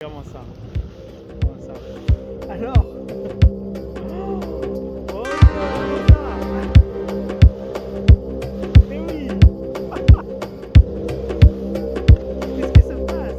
Comment ça? Comment ça? Alors? Oh, ça. Mais oui. Qu'est-ce qui se passe?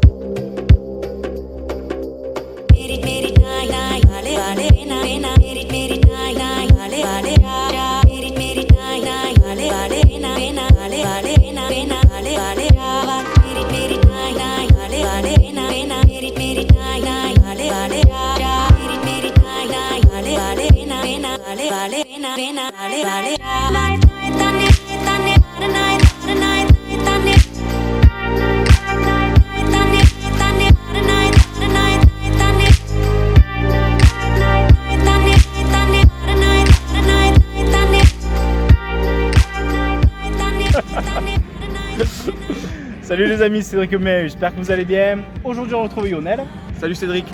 Salut les amis, c'est Cédric May, j'espère que vous allez bien. Aujourd'hui on retrouve Lionel. Salut Cédric.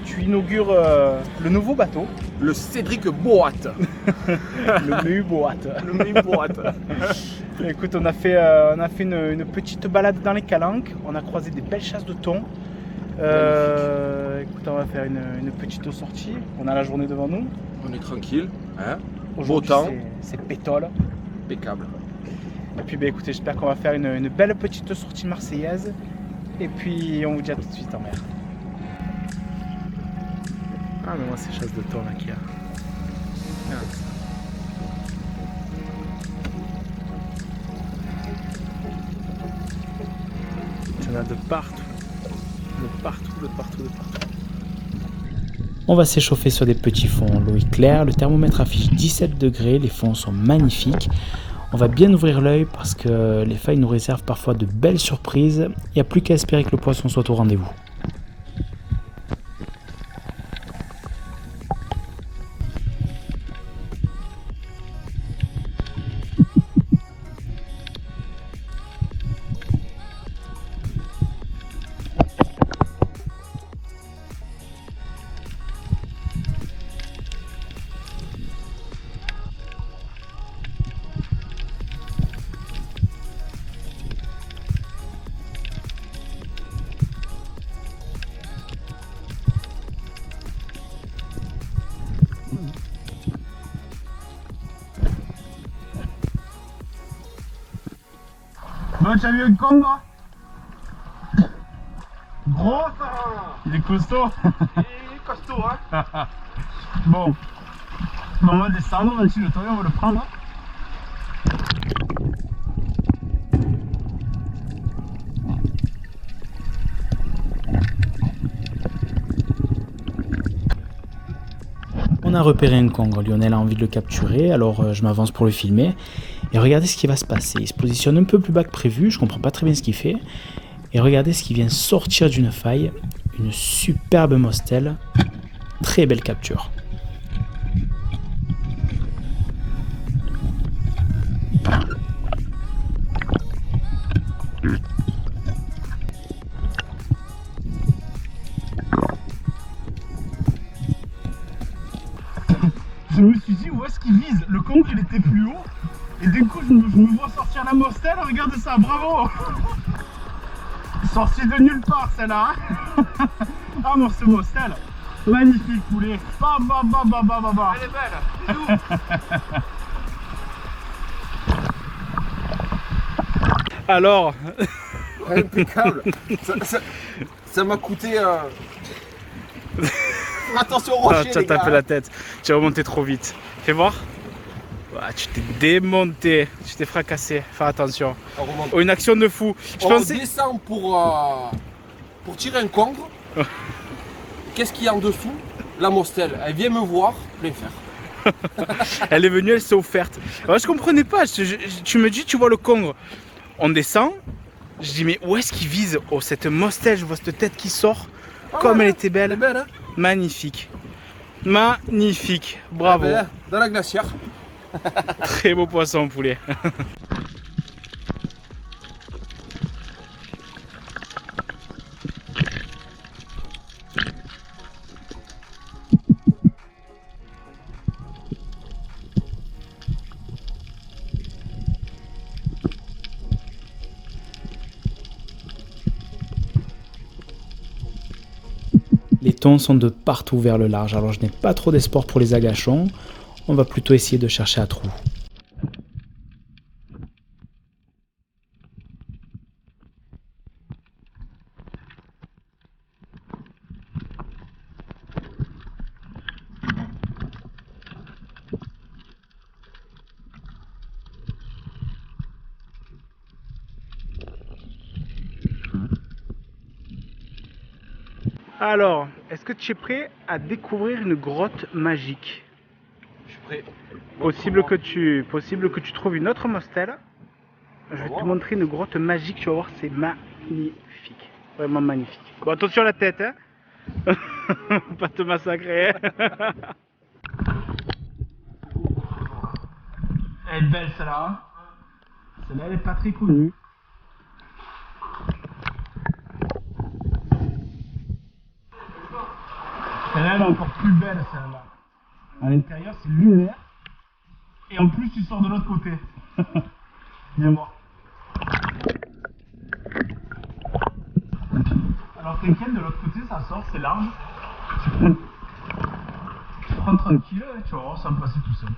Tu inaugures le nouveau bateau. Le Cédric Boat. Le Meu Boat. Le Meu Boat. Écoute, on a fait une petite balade dans les calanques. On a croisé des belles chasses de thon. Écoute, on va faire une petite sortie. On a la journée devant nous. On est tranquille. Hein? Beau Aujourd'hui, temps. c'est pétole. Impeccable. Et puis écoutez, j'espère qu'on va faire une belle petite sortie marseillaise. Et puis on vous dit à tout de suite en mer. Ah mais moi c'est chasse de thon là qu'il y a. Regarde ça. Il y en a de partout. De partout, de partout, de partout. On va s'échauffer sur des petits fonds. L'eau est claire, le thermomètre affiche 17 degrés, les fonds sont magnifiques. On va bien ouvrir l'œil parce que les failles nous réservent parfois de belles surprises. Il n'y a plus qu'à espérer que le poisson soit au rendez-vous. Bon, tu as vu un con là? Gros? Il est costaud. Il est costaud, hein? Bon, on va descendre, on va essayer le tour, on va le prendre. On a repéré un congre, Lionel a envie de le capturer, alors je m'avance pour le filmer. Et regardez ce qui va se passer, il se positionne un peu plus bas que prévu, je comprends pas très bien ce qu'il fait. Et regardez ce qui vient sortir d'une faille, une superbe mostelle, très belle capture. Je me suis dit où est-ce qu'il vise? Le congre il était plus haut. Et d'un coup je me vois sortir la mostelle, regarde ça, bravo. Sortie de nulle part celle-là. Ah mon ce mostelle. Magnifique poulet. Bah. Elle est belle. Bisous. Alors, Impeccable. Ça m'a coûté... Attention au rocher, tu as les gars. tapé la tête. Tu es remonté trop vite. Fais voir. Ah, tu t'es démonté. Tu t'es fracassé. Fais attention. On remonte. Oh, une action de fou. Je On pensais... descend pour tirer un congre. Qu'est-ce qu'il y a en dessous? La mostelle. Elle vient me voir, plein fer. Elle est venue, elle s'est offerte. Alors, je comprenais pas. Tu me dis, tu vois le congre. On descend. Je dis, mais où est-ce qu'il vise? Oh, cette mostelle, je vois cette tête qui sort. Comme elle était belle. Elle est belle, hein? Magnifique. Magnifique. Bravo. Ah ben, dans la glacière. Très beau poisson, poulet. Les thons sont de partout vers le large, alors je n'ai pas trop d'espoir pour les agachons. On va plutôt essayer de chercher à trous. Alors, est-ce que tu es prêt à découvrir une grotte magique? Je suis prêt. Possible que tu trouves une autre mostel. Je vais te montrer une grotte magique, tu vas voir, c'est magnifique. Vraiment magnifique. Bon, attention à la tête, hein. Faut pas te massacrer. Hein. Elle est belle celle-là, hein. Celle-là, elle est pas très connue. Celle-là, elle est encore plus belle, celle-là. À l'intérieur, c'est lunaire. Et en plus, tu sors de l'autre côté. Viens voir. Alors, t'inquiète, de l'autre côté, ça sort, c'est large. Tu prends tranquille, tu vas voir, ça va passer tout seul.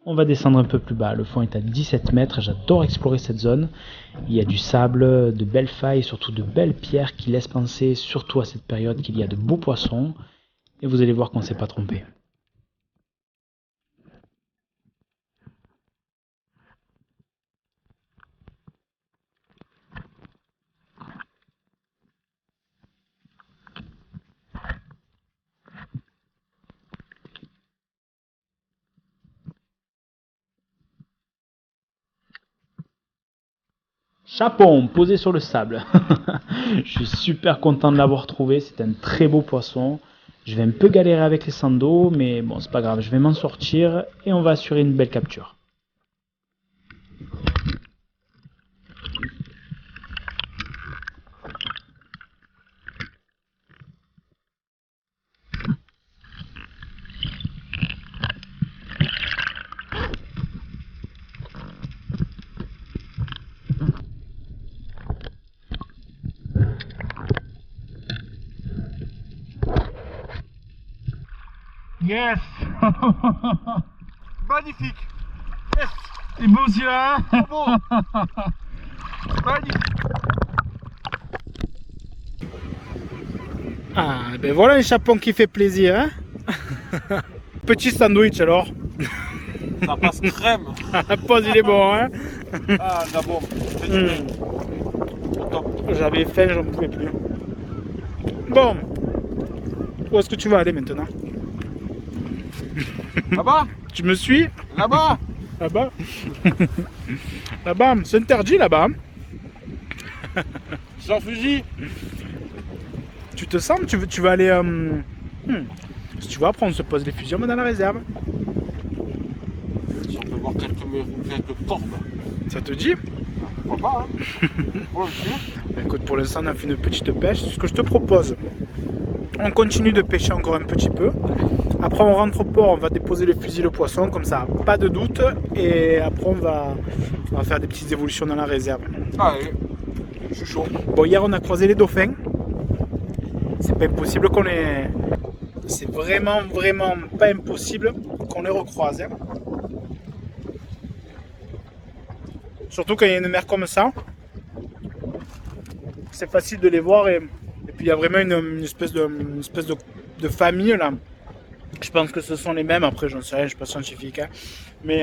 On va descendre un peu plus bas, le fond est à 17 mètres, j'adore explorer cette zone. Il y a du sable, de belles failles, surtout de belles pierres qui laissent penser, surtout à cette période, qu'il y a de beaux poissons. Et vous allez voir qu'on ne s'est pas trompé. Chapon posé sur le sable. Je suis super content de l'avoir trouvé, c'est un très beau poisson. Je vais un peu galérer avec les sandos, mais bon, c'est pas grave, je vais m'en sortir et on va assurer une belle capture. Yes. Magnifique. Yes. C'est beau celui-là, hein. Beau. Magnifique. Ah, ben voilà un chapon qui fait plaisir, hein. Petit sandwich alors. Ça passe crème. La pause il est bon, hein. Ah, d'abord. J'avais faim, j'en pouvais plus. Bon, où est-ce que tu vas aller maintenant? Là-bas. Tu me suis? Là-bas. Là-bas. Là-bas, c'est interdit là-bas. Sans fusil. Tu te sens? Tu vas aller... Si tu veux, après on se pose les fusils, on va dans la réserve. Si on peut voir quelques cordes. Ça te dit? Pourquoi pas, hein. Bon, Écoute, pour l'instant on a fait une petite pêche. Ce que je te propose, on continue de pêcher encore un petit peu. Après on rentre au port, on va déposer les fusils, le poisson, comme ça, pas de doute. Et après on va faire des petites évolutions dans la réserve. allez, je suis chaud. Bon, hier on a croisé les dauphins. C'est pas impossible qu'on les... C'est vraiment pas impossible qu'on les recroise. Hein. Surtout quand il y a une mer comme ça. C'est facile de les voir et puis il y a vraiment une espèce de famille là. Je pense que ce sont les mêmes, après j'en sais rien, je suis pas scientifique. Hein. Mais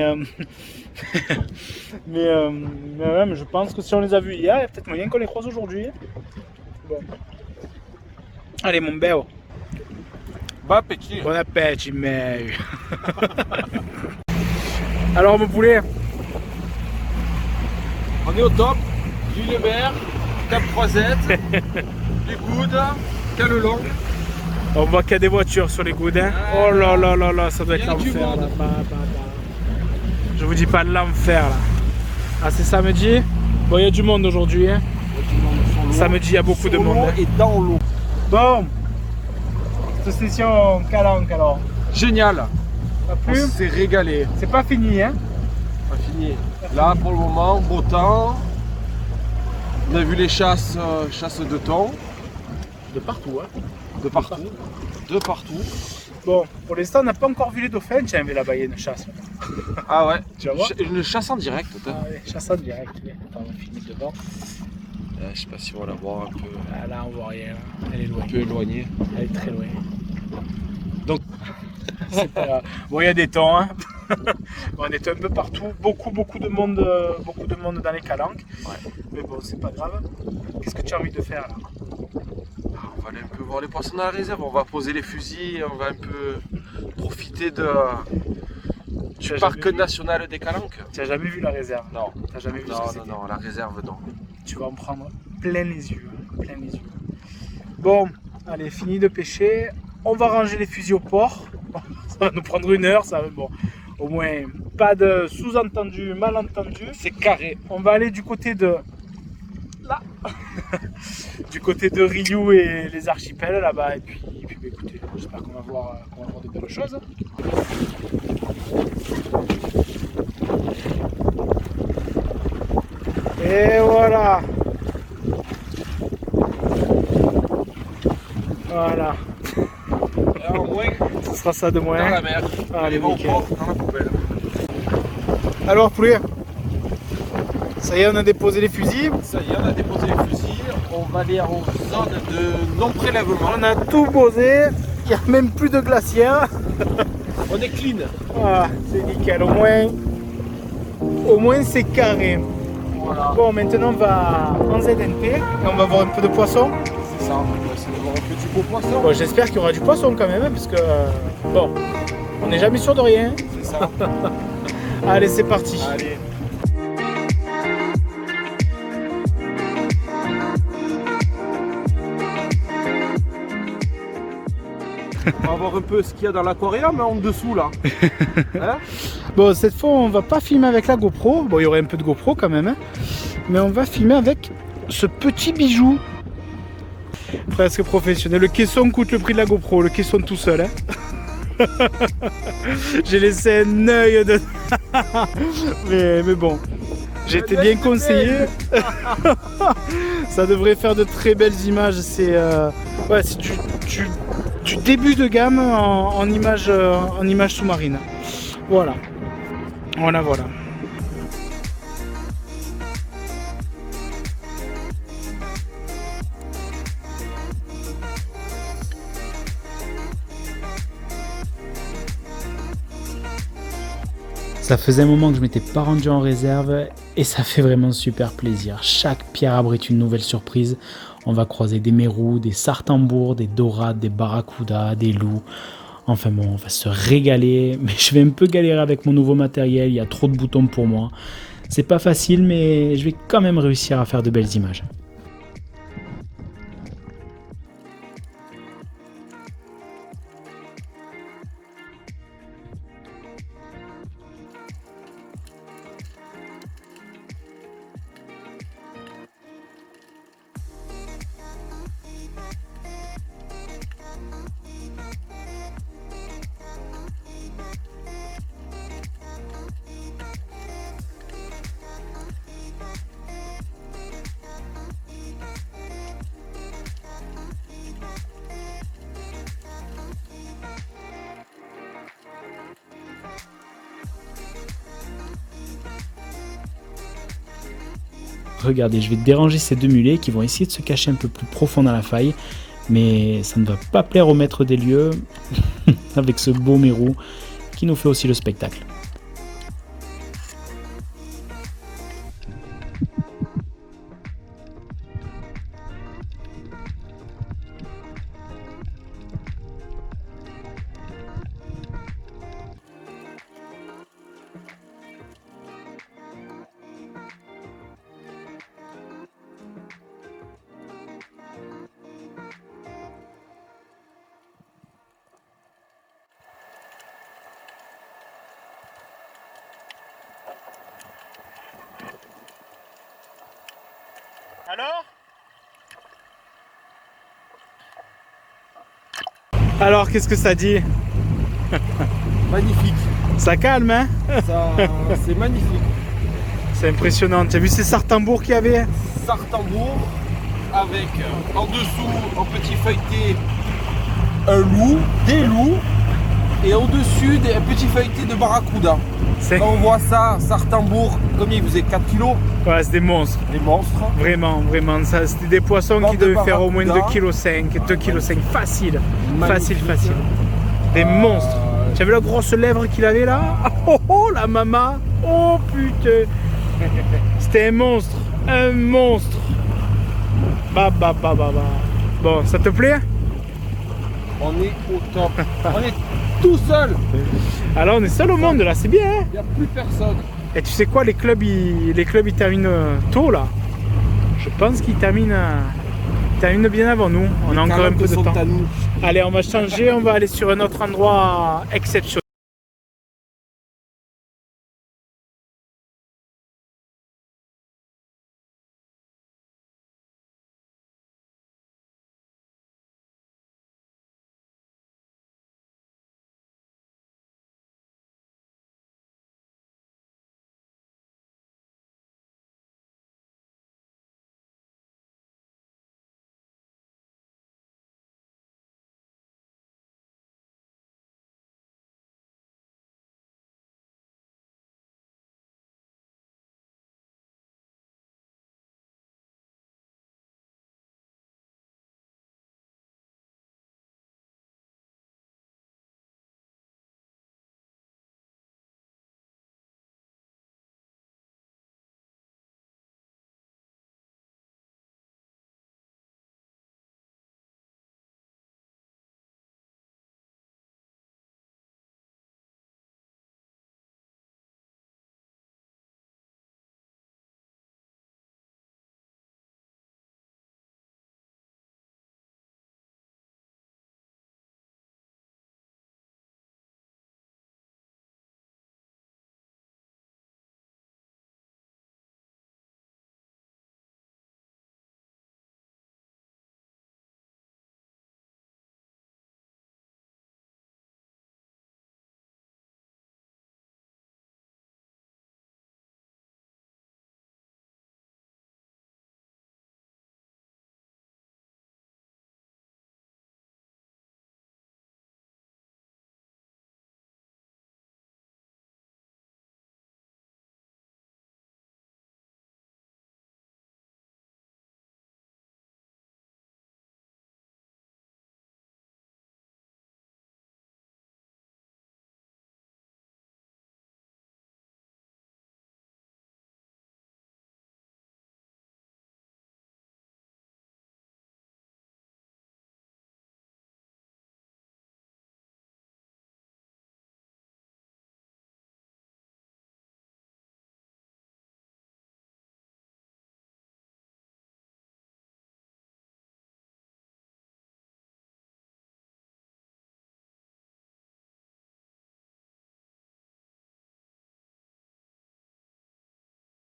je pense que si on les a vus hier, il y a peut-être moyen qu'on les croise aujourd'hui. Bon. Allez mon béo. Bon appétit. Bon appétit, mais... Alors mon poulet. On est au top. Gilles-Hébert, Cap Croisette, les Goudes, Calelong. On voit qu'il y a des voitures sur les goudes. Hein. Oh là là là là, ça doit être l'enfer là. Je vous dis pas l'enfer là. Ah, c'est samedi. Bon, il y a du monde aujourd'hui. Hein. Samedi, il y a beaucoup de monde. Hein. Et dans l'eau. Bon, cette session calanque alors. Génial. Pas On plus. s'est régalé. C'est pas fini, hein. Pas fini. Là, pour le moment, beau temps. On a vu les chasses de thon. De partout, hein. De partout. De partout. Bon, pour l'instant, on n'a pas encore vu les dauphins. Tiens, mais là-bas, il y a une chasse. Ah ouais. Tu vas voir. Une chasse en direct. Ah ouais, chasse en direct. Attends, on finit devant. Je sais pas si on va la voir un peu. Ah, là, on voit rien. Elle est loin. Un peu éloignée. Elle est très loin. Donc, C'est pas grave. Bon, il y a des temps, hein. Bon, on est un peu partout, beaucoup de monde dans les calanques. Ouais. Mais bon, c'est pas grave. Qu'est-ce que tu as envie de faire là? on va aller un peu voir les poissons dans la réserve. On va poser les fusils. On va un peu profiter du parc national des Calanques. Tu as jamais vu la réserve? Non. Tu n'as jamais vu ce que c'était? Non, la réserve non. Tu vas en prendre plein les yeux, plein les yeux. Bon, allez, fini de pêcher. On va ranger les fusils au port. Ça va nous prendre 1 heure, ça va, bon. Au moins, pas de sous-entendu, malentendu. C'est carré. On va aller du côté de... là. Du côté de Riou et les archipels là-bas. Et puis bah, écoutez, j'espère qu'on va voir de belles choses. Et voilà. Voilà. Et au moins, Ce sera ça de moins. dans la mer. Allez, va au nickel. port, dans la poubelle. Alors poulet, ça y est, on a déposé les fusils. Ça y est, on a déposé les fusils. On va aller en zone de non-prélèvement. On a tout posé. Il n'y a même plus de glacière. On est clean. Voilà, c'est nickel. Au moins c'est carré. Voilà. Bon, maintenant on va en ZNP et on va voir un peu de poisson. C'est ça, on va essayer de voir un petit beau poisson. Bon, j'espère qu'il y aura du poisson quand même, hein, parce que bon, on n'est jamais sûr de rien. C'est ça. Allez, c'est parti. Allez. On va voir un peu ce qu'il y a dans l'aquarium en dessous là. Hein? Bon, cette fois on va pas filmer avec la GoPro. Bon, il y aurait un peu de GoPro quand même, hein. Mais on va filmer avec ce petit bijou. Presque professionnel. Le caisson coûte le prix de la GoPro, le caisson tout seul, hein. J'ai laissé un œil de... mais bon, j'ai été bien conseillé. Ça devrait faire de très belles images. C'est ouais, c'est du début de gamme en images sous-marines. Voilà. Voilà. Ça faisait un moment que je m'étais pas rendu en réserve et ça fait vraiment super plaisir. Chaque pierre abrite une nouvelle surprise. On va croiser des mérous, des sartembours, des dorades, des barracudas, des loups. Enfin bon, on va se régaler, mais je vais un peu galérer avec mon nouveau matériel, il y a trop de boutons pour moi. C'est pas facile, mais je vais quand même réussir à faire de belles images. Regardez, je vais déranger ces deux mulets qui vont essayer de se cacher un peu plus profond dans la faille, mais ça ne va pas plaire au maître des lieux avec ce beau mérou qui nous fait aussi le spectacle. Alors, qu'est-ce que ça dit? Magnifique. Ça calme, hein? C'est magnifique. C'est impressionnant. Tu as vu ces sartembours qu'il y avait? Sartembourg avec en dessous, en petit feuilleté, un loup, des loups, et au-dessus, des petits feuilletés de barracuda. Quand on voit ça, Sartembourg, combien il faisait 4 kilos? Ouais, c'est des monstres. Des monstres. Vraiment, vraiment. Ça, c'était des poissons qui devaient faire au moins 2,5 kg. 2,5 kg facile. Magnifique. Facile. Des monstres. Tu as vu la grosse lèvre qu'il avait là? Oh, la mama. Oh putain. C'était un monstre. Un monstre. Bah. Bon, ça te plaît? On est au top. On est tout seul. Alors on est seul au monde là, c'est bien, hein? Il n'y a plus personne. Et tu sais quoi, les clubs ils terminent tôt là. Je pense qu'ils terminent bien avant nous. On a encore un peu de temps. Allez, on va changer, on va aller sur un autre endroit exceptionnel.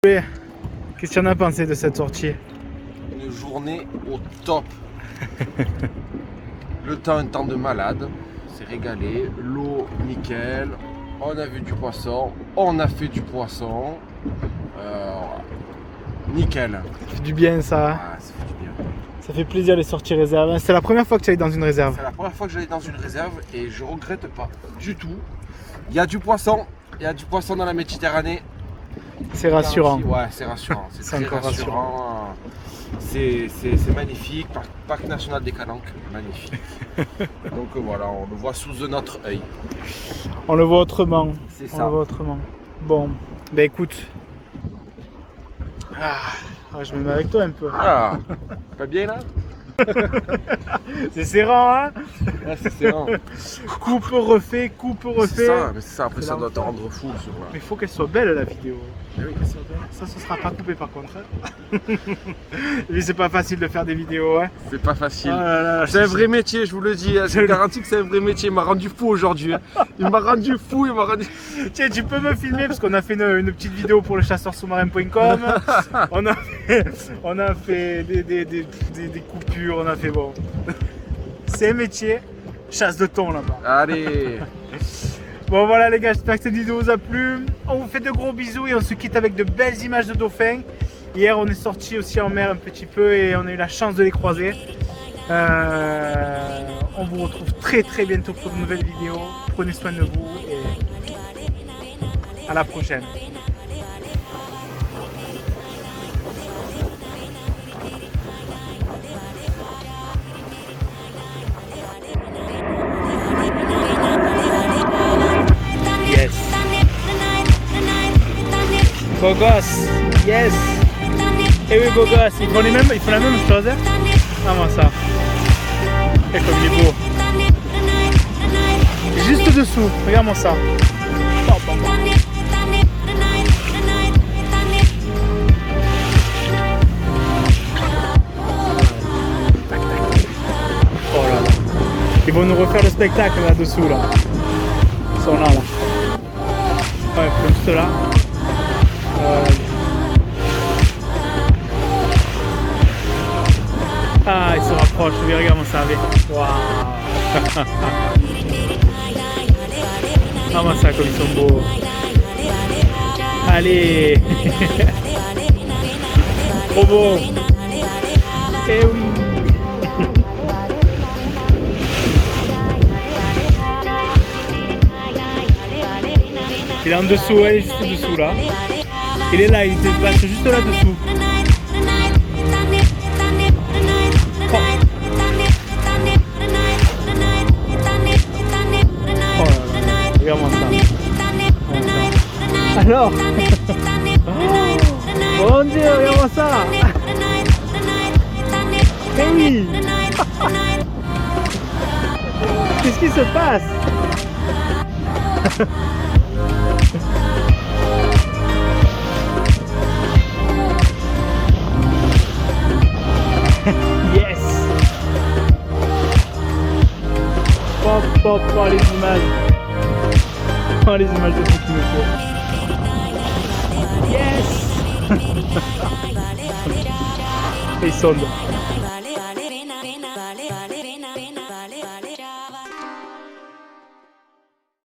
Qu'est-ce que tu en as pensé de cette sortie? Une journée au top. Le temps, un temps de malade. C'est régalé. L'eau, nickel. On a vu du poisson. On a fait du poisson. Nickel. Ça fait du bien ça. Ah, ça fait du bien. Ça fait plaisir les sorties réserves. C'est la première fois que tu allais dans une réserve. C'est la première fois que j'allais dans une réserve et je regrette pas du tout. Il y a du poisson. Il y a du poisson dans la Méditerranée. C'est rassurant. Ouais, c'est rassurant. C'est très encore rassurant. C'est magnifique. Parc national des Calanques, magnifique. Donc voilà, on le voit sous notre œil. On le voit autrement. C'est On ça. le voit autrement. Bon, bah écoute. Je me mets avec toi un peu. Ah, pas bien là? C'est serrant, hein? Ouais, c'est serrant. Coupe refait. C'est ça, mais c'est ça. Après, C'est ça doit te l'enfer. rendre fou. Mais il faut qu'elle soit belle la vidéo. Oui. Ça, ce sera pas coupé par contre. Hein. Mais c'est pas facile de faire des vidéos, hein. C'est pas facile. Oh là là, C'est un vrai métier, je vous le dis. Je vous garantis que c'est un vrai métier. Il m'a rendu fou aujourd'hui. Il m'a rendu fou. Tiens, tu peux me filmer parce qu'on a fait une petite vidéo pour le chasseursous-marin.com. On a fait on a fait des coupures, on a fait bon. C'est un métier, chasse de thon là-bas. Allez. Bon voilà les gars, j'espère que cette vidéo vous a plu. On vous fait de gros bisous et on se quitte avec de belles images de dauphins. Hier on est sorti aussi en mer un petit peu et on a eu la chance de les croiser. On vous retrouve très bientôt pour de nouvelles vidéos. Prenez soin de vous et à la prochaine. Yes. Beau gosse. Yes. Et oui beau gosse. Ils font la même chose. Hein. Comment ça? Et comme il est beau. Juste dessous. Regarde-moi ça. Oh là là. Ils vont nous refaire le spectacle là-dessous là. Ils sont là. Ouais, juste là. Ah, ils se rapprochent, oui, regarde-moi ça, allez. Waouh. Ah, moi ça, comme ils sont beaux. Allez. Trop beau. Eh oui. Il est en dessous, elle est juste dessous là. Il est là, il se passe juste là dessous. Regarde-moi ça. Alors oh, mon Dieu, regarde-moi ça. Eh oui. Qu'est-ce qui se passe? Yes. Pop, les images. Oh, les images de ce qu'il me faut. Yes. Et ils sont